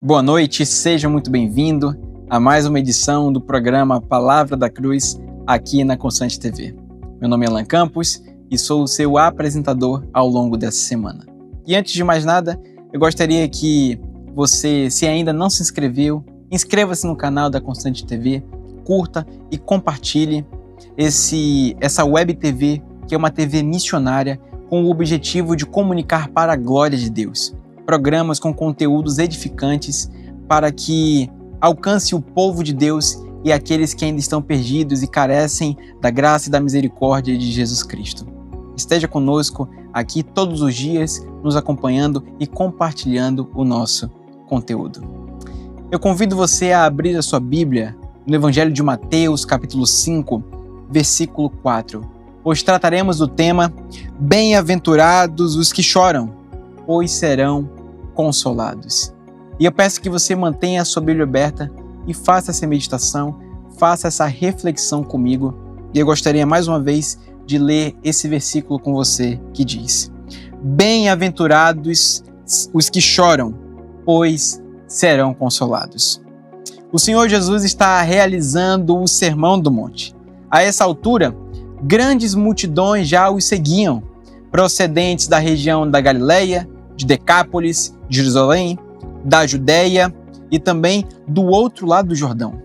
Boa noite, seja muito bem-vindo a mais uma edição do programa Palavra da Cruz aqui na Constante TV. Meu nome é Alan Campos e sou o seu apresentador ao longo dessa semana. E antes de mais nada, eu gostaria que você, se ainda não se inscreveu, inscreva-se no canal da Constante TV, curta e compartilhe essa web TV, que é uma TV missionária com o objetivo de comunicar para a glória de Deus. Programas com conteúdos edificantes para que alcance o povo de Deus e aqueles que ainda estão perdidos e carecem da graça e da misericórdia de Jesus Cristo. Esteja conosco aqui todos os dias, nos acompanhando e compartilhando o nosso conteúdo. Eu convido você a abrir a sua Bíblia no Evangelho de Mateus, capítulo 5, versículo 4, pois trataremos do tema Bem-aventurados os que choram, pois serão consolados. E eu peço que você mantenha a sua Bíblia aberta e faça essa meditação, faça essa reflexão comigo. E eu gostaria mais uma vez de ler esse versículo com você que diz: Bem-aventurados os que choram, pois serão consolados. O Senhor Jesus está realizando o Sermão do Monte. A essa altura, grandes multidões já os seguiam, procedentes da região da Galileia, de Decápolis, de Jerusalém, da Judéia e também do outro lado do Jordão.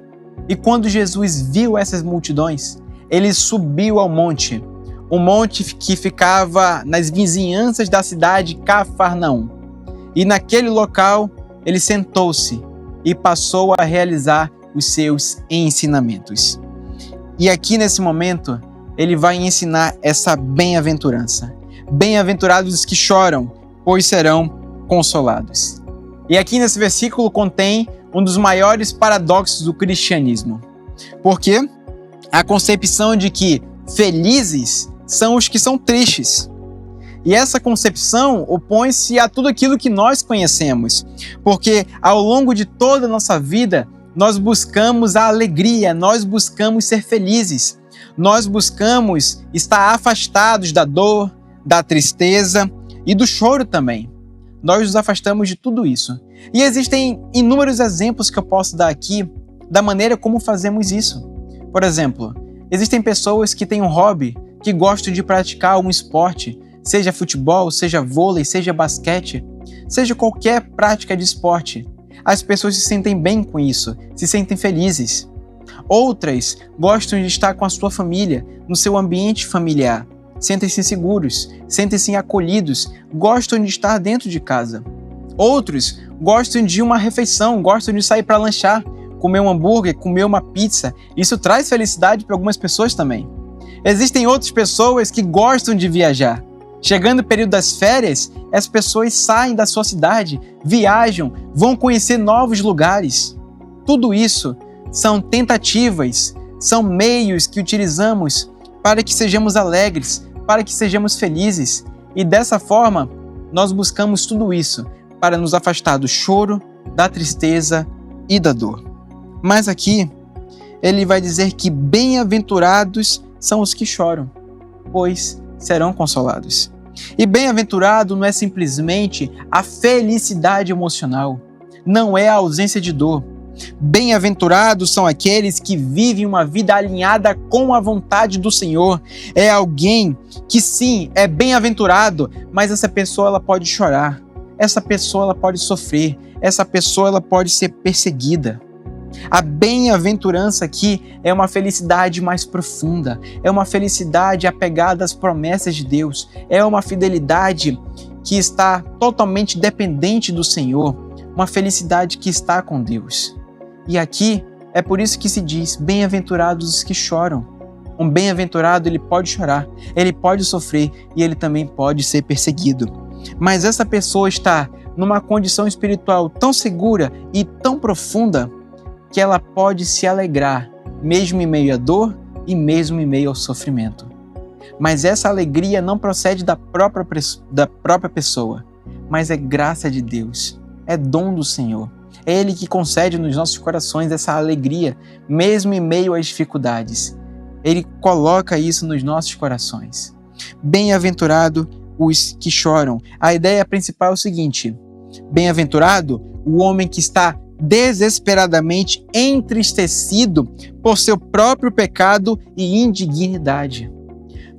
E quando Jesus viu essas multidões, ele subiu ao monte, o monte que ficava nas vizinhanças da cidade de Cafarnaum. E naquele local, ele sentou-se e passou a realizar os seus ensinamentos. E aqui nesse momento, ele vai ensinar essa bem-aventurança. Bem-aventurados os que choram, pois serão consolados. E aqui nesse versículo contém um dos maiores paradoxos do cristianismo. Porque a concepção de que felizes são os que são tristes. E essa concepção opõe-se a tudo aquilo que nós conhecemos. Porque ao longo de toda a nossa vida, nós buscamos a alegria, nós buscamos ser felizes. Nós buscamos estar afastados da dor, da tristeza e do choro também. Nós nos afastamos de tudo isso. E existem inúmeros exemplos que eu posso dar aqui da maneira como fazemos isso. Por exemplo, existem pessoas que têm um hobby, que gostam de praticar um esporte, seja futebol, seja vôlei, seja basquete, seja qualquer prática de esporte. As pessoas se sentem bem com isso, se sentem felizes. Outras gostam de estar com a sua família, no seu ambiente familiar. Sentem-se seguros, sentem-se acolhidos, gostam de estar dentro de casa. Outros gostam de uma refeição, gostam de sair para lanchar, comer um hambúrguer, comer uma pizza. Isso traz felicidade para algumas pessoas também. Existem outras pessoas que gostam de viajar. Chegando o período das férias, as pessoas saem da sua cidade, viajam, vão conhecer novos lugares. Tudo isso são tentativas, são meios que utilizamos para que sejamos alegres, para que sejamos felizes. E dessa forma, nós buscamos tudo isso para nos afastar do choro, da tristeza e da dor. Mas aqui, ele vai dizer que bem-aventurados são os que choram, pois serão consolados. E bem-aventurado não é simplesmente a felicidade emocional, não é a ausência de dor. Bem-aventurados são aqueles que vivem uma vida alinhada com a vontade do Senhor. É alguém que sim, é bem-aventurado, mas essa pessoa ela pode chorar, essa pessoa ela pode sofrer, essa pessoa ela pode ser perseguida. A bem-aventurança aqui é uma felicidade mais profunda, é uma felicidade apegada às promessas de Deus, é uma fidelidade que está totalmente dependente do Senhor, uma felicidade que está com Deus. E aqui é por isso que se diz bem-aventurados os que choram. Um bem-aventurado ele pode chorar, ele pode sofrer e ele também pode ser perseguido. Mas essa pessoa está numa condição espiritual tão segura e tão profunda que ela pode se alegrar, mesmo em meio à dor e mesmo em meio ao sofrimento. Mas essa alegria não procede da própria pessoa, mas é graça de Deus, é dom do Senhor. É Ele que concede nos nossos corações essa alegria, mesmo em meio às dificuldades. Ele coloca isso nos nossos corações. Bem-aventurado os que choram. A ideia principal é o seguinte: Bem-aventurado o homem que está desesperadamente entristecido por seu próprio pecado e indignidade.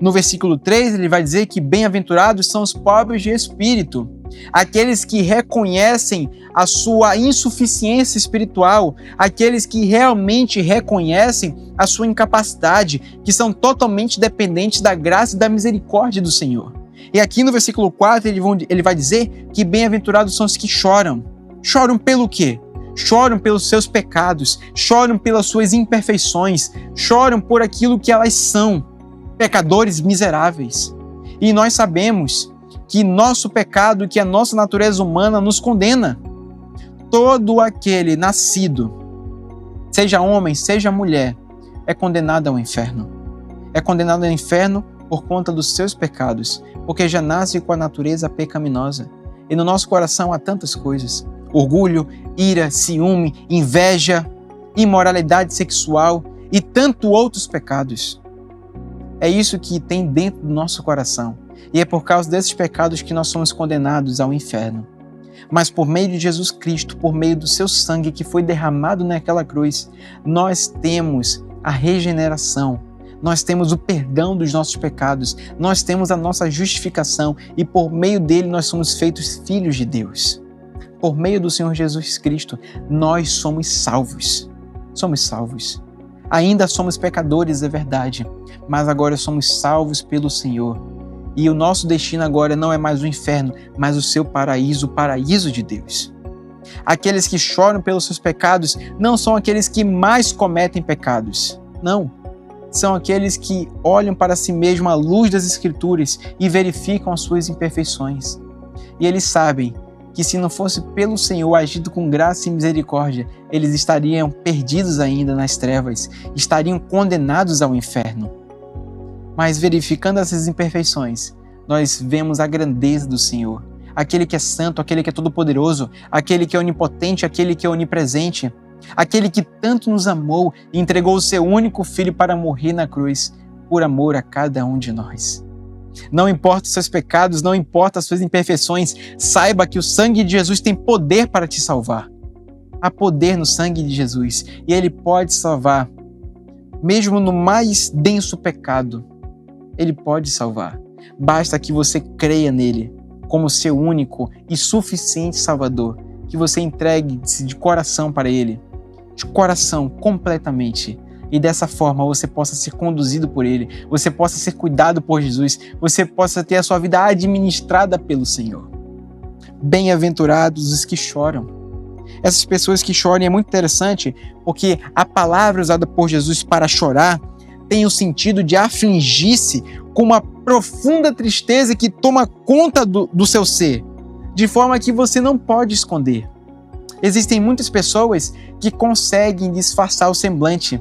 No versículo 3, ele vai dizer que bem-aventurados são os pobres de espírito, aqueles que reconhecem a sua insuficiência espiritual, aqueles que realmente reconhecem a sua incapacidade, que são totalmente dependentes da graça e da misericórdia do Senhor. E aqui no versículo 4, ele vai dizer que bem-aventurados são os que choram. Choram pelo quê? Choram pelos seus pecados, choram pelas suas imperfeições, choram por aquilo que elas são, pecadores miseráveis. E nós sabemos que nosso pecado, que a nossa natureza humana nos condena. Todo aquele nascido, seja homem, seja mulher, é condenado ao inferno. É condenado ao inferno por conta dos seus pecados, porque já nasce com a natureza pecaminosa. E no nosso coração há tantas coisas: orgulho, ira, ciúme, inveja, imoralidade sexual e tanto outros pecados. É isso que tem dentro do nosso coração. E é por causa desses pecados que nós somos condenados ao inferno. Mas por meio de Jesus Cristo, por meio do seu sangue que foi derramado naquela cruz, nós temos a regeneração, nós temos o perdão dos nossos pecados, nós temos a nossa justificação e por meio dele nós somos feitos filhos de Deus. Por meio do Senhor Jesus Cristo, nós somos salvos. Somos salvos. Ainda somos pecadores, é verdade, mas agora somos salvos pelo Senhor. E o nosso destino agora não é mais o inferno, mas o seu paraíso, o paraíso de Deus. Aqueles que choram pelos seus pecados não são aqueles que mais cometem pecados. Não. São aqueles que olham para si mesmos à luz das Escrituras e verificam as suas imperfeições. E eles sabem que se não fosse pelo Senhor agido com graça e misericórdia, eles estariam perdidos ainda nas trevas, estariam condenados ao inferno. Mas verificando essas imperfeições, nós vemos a grandeza do Senhor, aquele que é santo, aquele que é todo-poderoso, aquele que é onipotente, aquele que é onipresente, aquele que tanto nos amou e entregou o seu único filho para morrer na cruz, por amor a cada um de nós. Não importa os seus pecados, não importa as suas imperfeições, saiba que o sangue de Jesus tem poder para te salvar. Há poder no sangue de Jesus e ele pode salvar, mesmo no mais denso pecado. Ele pode salvar. Basta que você creia nele como seu único e suficiente Salvador, que você entregue-se de coração para ele, de coração completamente. E dessa forma você possa ser conduzido por ele, você possa ser cuidado por Jesus, você possa ter a sua vida administrada pelo Senhor. Bem-aventurados os que choram. Essas pessoas que choram é muito interessante, porque a palavra usada por Jesus para chorar tem o sentido de afligir-se com uma profunda tristeza que toma conta do seu ser, de forma que você não pode esconder. Existem muitas pessoas que conseguem disfarçar o semblante.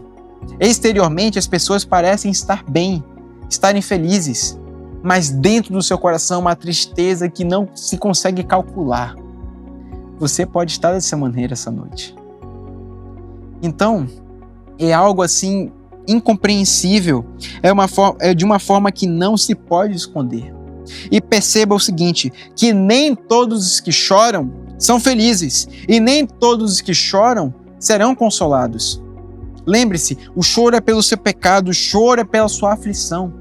Exteriormente, as pessoas parecem estar bem, estarem felizes, mas dentro do seu coração uma tristeza que não se consegue calcular. Você pode estar dessa maneira essa noite. Então, é algo assim incompreensível, é de uma forma que não se pode esconder. E perceba o seguinte, que nem todos os que choram são felizes, e nem todos os que choram serão consolados. Lembre-se, o choro é pelo seu pecado, o choro é pela sua aflição.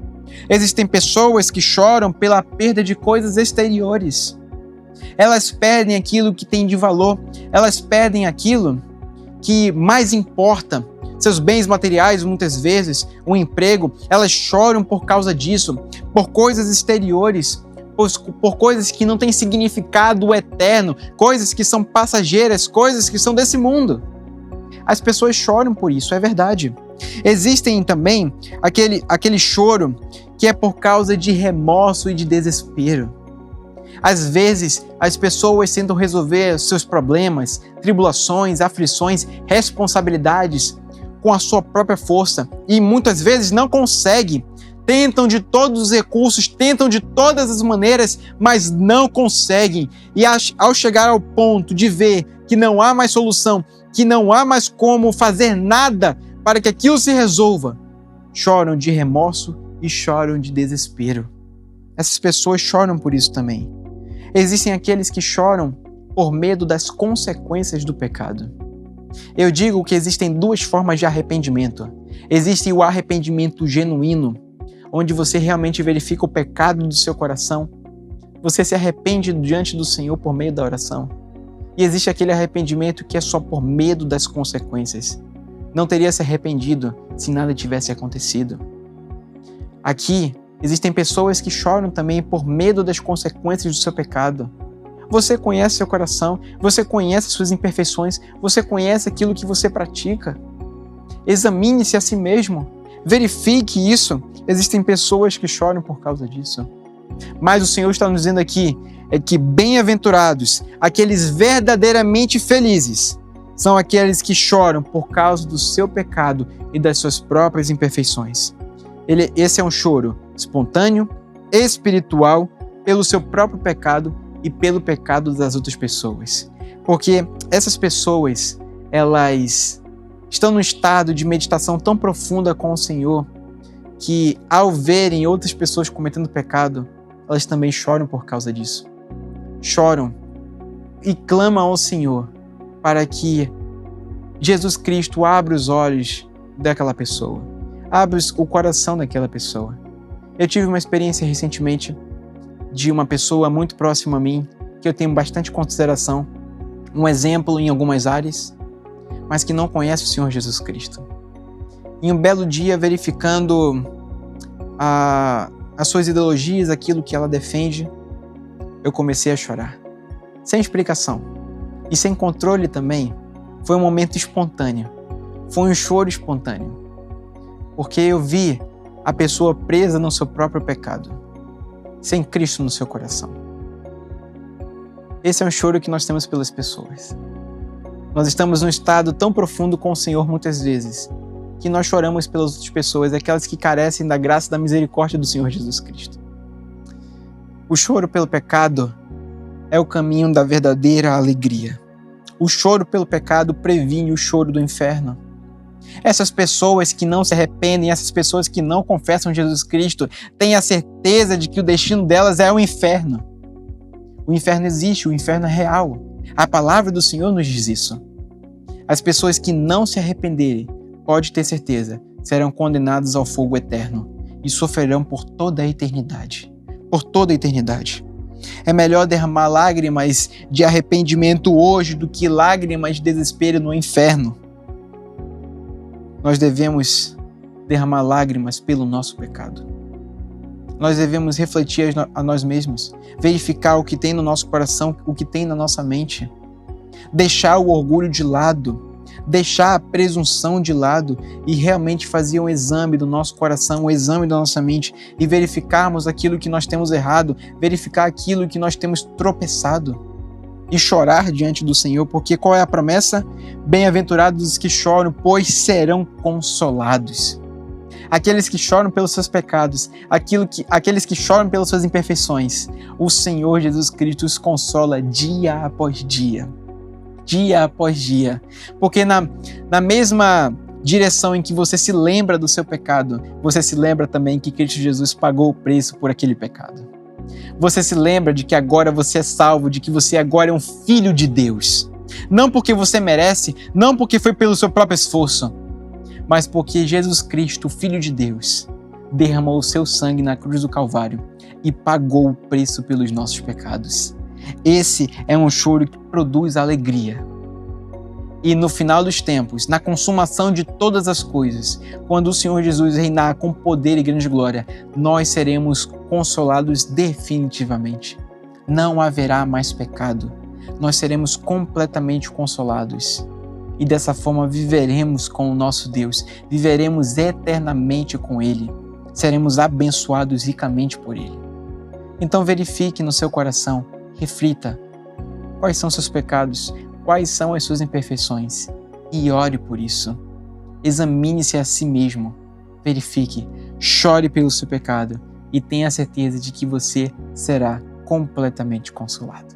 Existem pessoas que choram pela perda de coisas exteriores. Elas perdem aquilo que tem de valor, elas perdem aquilo que mais importa, seus bens materiais, muitas vezes, um emprego. Elas choram por causa disso, por coisas exteriores, por coisas que não têm significado eterno, coisas que são passageiras, coisas que são desse mundo. As pessoas choram por isso, é verdade. Existem também aquele choro que é por causa de remorso e de desespero. Às vezes, as pessoas tentam resolver seus problemas, tribulações, aflições, responsabilidades com a sua própria força e muitas vezes não conseguem. Tentam de todos os recursos, tentam de todas as maneiras, mas não conseguem. E ao chegar ao ponto de ver que não há mais solução, que não há mais como fazer nada para que aquilo se resolva, choram de remorso e choram de desespero. Essas pessoas choram por isso também. Existem aqueles que choram por medo das consequências do pecado. Eu digo que existem duas formas de arrependimento. Existe o arrependimento genuíno, onde você realmente verifica o pecado do seu coração. Você se arrepende diante do Senhor por meio da oração. E existe aquele arrependimento que é só por medo das consequências. Não teria se arrependido se nada tivesse acontecido. Aqui, existem pessoas que choram também por medo das consequências do seu pecado. Você conhece seu coração, você conhece suas imperfeições, você conhece aquilo que você pratica. Examine-se a si mesmo, verifique isso. Existem pessoas que choram por causa disso. Mas o Senhor está nos dizendo aqui que bem-aventurados, aqueles verdadeiramente felizes, são aqueles que choram por causa do seu pecado e das suas próprias imperfeições. Esse é um choro espontâneo, espiritual, pelo seu próprio pecado e pelo pecado das outras pessoas. Porque essas pessoas, elas estão num estado de meditação tão profunda com o Senhor que, ao verem outras pessoas cometendo pecado, elas também choram por causa disso. Choram e clamam ao Senhor para que Jesus Cristo abra os olhos daquela pessoa, abra o coração daquela pessoa. Eu tive uma experiência recentemente de uma pessoa muito próxima a mim, que eu tenho bastante consideração, um exemplo em algumas áreas, mas que não conhece o Senhor Jesus Cristo. Em um belo dia, verificando as suas ideologias, aquilo que ela defende, eu comecei a chorar. Sem explicação. E sem controle também. Foi um momento espontâneo. Foi um choro espontâneo. Porque eu vi a pessoa presa no seu próprio pecado, sem Cristo no seu coração. Esse é um choro que nós temos pelas pessoas. Nós estamos num estado tão profundo com o Senhor muitas vezes, que nós choramos pelas outras pessoas, aquelas que carecem da graça e da misericórdia do Senhor Jesus Cristo. O choro pelo pecado é o caminho da verdadeira alegria. O choro pelo pecado previne o choro do inferno. Essas pessoas que não se arrependem, essas pessoas que não confessam Jesus Cristo, têm a certeza de que o destino delas é o inferno. O inferno existe, o inferno é real. A palavra do Senhor nos diz isso. As pessoas que não se arrependerem, pode ter certeza, serão condenadas ao fogo eterno e sofrerão por toda a eternidade. Por toda a eternidade. É melhor derramar lágrimas de arrependimento hoje do que lágrimas de desespero no inferno. Nós devemos derramar lágrimas pelo nosso pecado. Nós devemos refletir a nós mesmos, verificar o que tem no nosso coração, o que tem na nossa mente. Deixar o orgulho de lado, deixar a presunção de lado e realmente fazer um exame do nosso coração, um exame da nossa mente e verificarmos aquilo que nós temos errado, verificar aquilo que nós temos tropeçado e chorar diante do Senhor, porque qual é a promessa? Bem-aventurados os que choram, pois serão consolados. Aqueles que choram pelos seus pecados, aqueles que choram pelas suas imperfeições, o Senhor Jesus Cristo os consola dia após dia. Dia após dia. Porque na mesma direção em que você se lembra do seu pecado, você se lembra também que Cristo Jesus pagou o preço por aquele pecado. Você se lembra de que agora você é salvo, de que você agora é um filho de Deus. Não porque você merece, não porque foi pelo seu próprio esforço, mas porque Jesus Cristo, o Filho de Deus, derramou o seu sangue na cruz do Calvário e pagou o preço pelos nossos pecados. Esse é um choro que produz alegria. E no final dos tempos, na consumação de todas as coisas, quando o Senhor Jesus reinar com poder e grande glória, nós seremos consolados definitivamente. Não haverá mais pecado. Nós seremos completamente consolados. E dessa forma viveremos com o nosso Deus, viveremos eternamente com Ele, seremos abençoados ricamente por Ele. Então verifique no seu coração, reflita, quais são seus pecados, quais são as suas imperfeições e ore por isso. Examine-se a si mesmo, verifique, chore pelo seu pecado e tenha certeza de que você será completamente consolado.